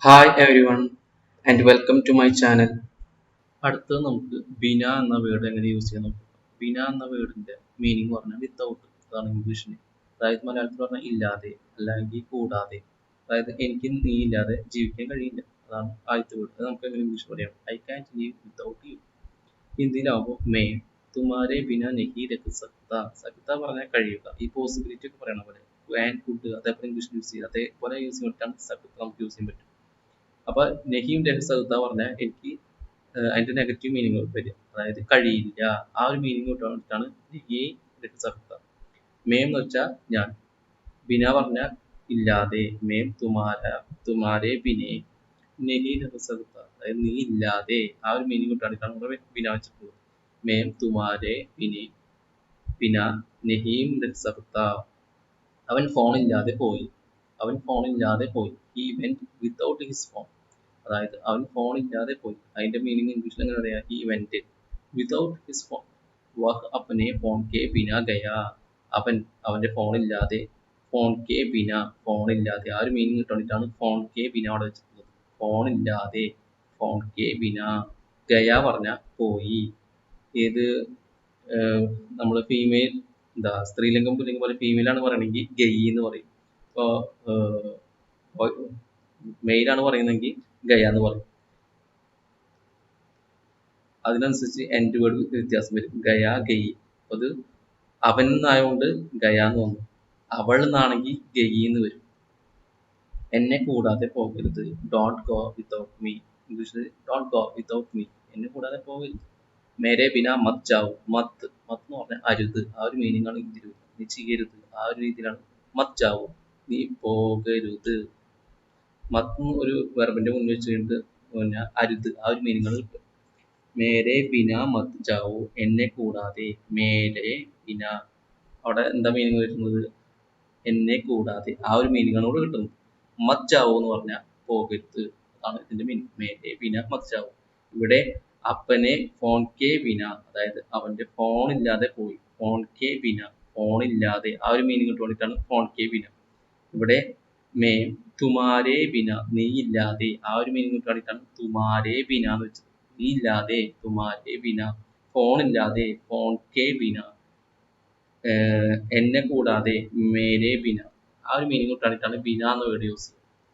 Hi everyone and welcome to my channel. അടുത്തത് നമുക്ക് ബിന എന്ന വേർഡ് എങ്ങനെ യൂസ് ചെയ്യാൻ നോക്കാം. ബിന എന്ന വേർഡിന്റെ മീനിങ് പറഞ്ഞാൽ വിത്തൗട്ട്, അതാണ് ഇംഗ്ലീഷിന്. അതായത് മലയാളത്തിൽ പറഞ്ഞാൽ ഇല്ലാതെ അല്ലെങ്കിൽ കൂടാതെ. അതായത് എനിക്ക് നീ ഇല്ലാതെ ജീവിക്കാൻ കഴിയില്ല, അതാണ് ആദ്യത്തെ വേർഡ്. അത് നമുക്ക് എങ്ങനെ ഇംഗ്ലീഷ് പറയാം? I can live without you. ഹിന്ദിയിലാവുമ്പോൾ മേ തുമാരെ ബിന നെഹി രഖ് സക്ത. സക്ത പറഞ്ഞാൽ കഴിയുക, ഈ പോസിബിലിറ്റി ഒക്കെ പറയണ പോലെ. ആൻഡ് കുഡ് അതേപോലെ ഇംഗ്ലീഷിൽ യൂസ് ചെയ്യുക, അതേപോലെ യൂസ് ചെയ്യാൻ പറ്റാണ് സക്ത നമുക്ക് യൂസ് ചെയ്യാൻ പറ്റും. അപ്പൊ നെഹിം രഖ് സക്ത പറഞ്ഞാൽ എനിക്ക് അതിന്റെ നെഗറ്റീവ് മീനിങ് വരിക, അതായത് കഴിയില്ല. ആ ഒരു മീനിങ് കൊണ്ടാണ് നെഹി രഖ് സക്ത. മേം എന്ന് വെച്ചാൽ ഞാൻ, ബിന പറഞ്ഞാൽ ഇല്ലാതെ, മേം തുമാരെ ബിനെ നെഹി രഖ് സക്ത, അതായത് നീ ഇല്ലാതെ. ആ ഒരു മീനിങ് കൊണ്ടാണ് നമ്മൾ ബിന വെച്ചിട്ടുള്ളത്. മേം തുമാരെ ബിനെ ബിന നെഹീം രഖ് സക്ത. അവൻ ഫോണില്ലാതെ പോയി. അവൻ ഫോണില്ലാതെ പോയി. He went without his phone. അതായത് അവൻ ഫോണില്ലാതെ പോയി. അതിന്റെ മീനിങ് ഇംഗ്ലീഷിൽ എങ്ങനെ പറയാ? He went without his phone. വഹ് അപ്നെ ഫോൺ കെ ബിന ഗയാ. അവൻ അവന്റെ ഫോണില്ലാതെ, ഫോൺ കെ ബിന ഫോണില്ലാതെ. ആ ഒരു മീനിങ് കിട്ടാൻ ഫോൺ കെ ബിന അവിടെ വെച്ചിട്ടുള്ളത്. ഫോണില്ലാതെ, ഫോൺ കെ ബിന. ഗയ പറഞ്ഞ പോയി. ഏത് നമ്മൾ ഫീമെയിൽ, എന്താ സ്ത്രീലിംഗം പുല്ലിംഗം പോലെ ഫീമെയിൽ ആണ് പറയണമെങ്കിൽ ഗയി എന്ന് പറയും. ഇപ്പോ മെയിൽ ആണ് പറയുന്നതെങ്കിൽ ഗയ എന്ന് പറയും. അതിനനുസരിച്ച് എൻഡ് വേർഡ് വ്യത്യാസം വരും. ഗയ ഗയി. അത് അവൻ എന്നായതുകൊണ്ട് ഗയ എന്ന് വന്നു. അവൾ എന്നാണെങ്കിൽ ഗയി എന്ന് വരും. എന്നെ കൂടാതെ പോകരുത്. Don't go without me. ഇംഗ്ലീഷിൽ ഡോണ്ട് ഗോ വിത്തൗട്ട് മീ. എന്നെ കൂടാതെ പോകരുത്. മേരെ ബിന മത് ജാവു. മത്ത് മത്ത് എന്ന് പറഞ്ഞാൽ അരുത്. ആ ഒരു മീനിങ് ആണ് ഇതിൽ. നീ ചെയ്യരുത്, ആ ഒരു രീതിയിലാണ് മത് ജാവു, നീ പോകരുത്. മത്ത് ഒരു വെർബിന്റെ മുന്നിൽ വെച്ച് കഴിഞ്ഞിട്ട് പിന്നെ അരുത്, ആ ഒരു മീനിങ് ആണ് കിട്ടുക. മേരെ ബിന മത് ജാവു, എന്നെ കൂടാതെ. മേരെ ബിന, അവിടെ എന്താ മീനിങ് വരുന്നത്? എന്നെ കൂടാതെ. ആ ഒരു മീനിങ് ആണ് ഇവിടെ കിട്ടുന്നത്. മത് ജാവു എന്ന് പറഞ്ഞാൽ പോകരുത്, അതാണ് ഇതിന്റെ മീനിങ്. മേരെ ബിന മത് ജാവു. ഇവിടെ അപ്പനെ ഫോൺ കെ ബിന, അതായത് അവന്റെ ഫോൺ ഇല്ലാതെ പോയി. ഫോൺ കെ ബിന, ഫോണില്ലാതെ. ആ ഒരു മീനിങ് കിട്ടുവാനായിട്ടാണ് ഫോൺ കെ ബിന. ഇവിടെ മേ തുമാരെ ബിന, നീ ഇല്ലാതെ. ആ ഒരു മീനിങ് കിട്ടുവാനായിട്ടാണ് തുമാരെ ബിന എന്ന് വെച്ചത്. നീ ഇല്ലാതെ, തുമാരെ ബിന. ഫോൺ ഇല്ലാതെ, ഫോൺ കെ ബിന. എന്നെ കൂടാതെ, മേരെ ബിന. ആ ഒരു മീനിങ് കിട്ടാനായിട്ടാണ് ബിന എന്ന വേർഡ് യൂസ് ചെയ്യുന്നത്.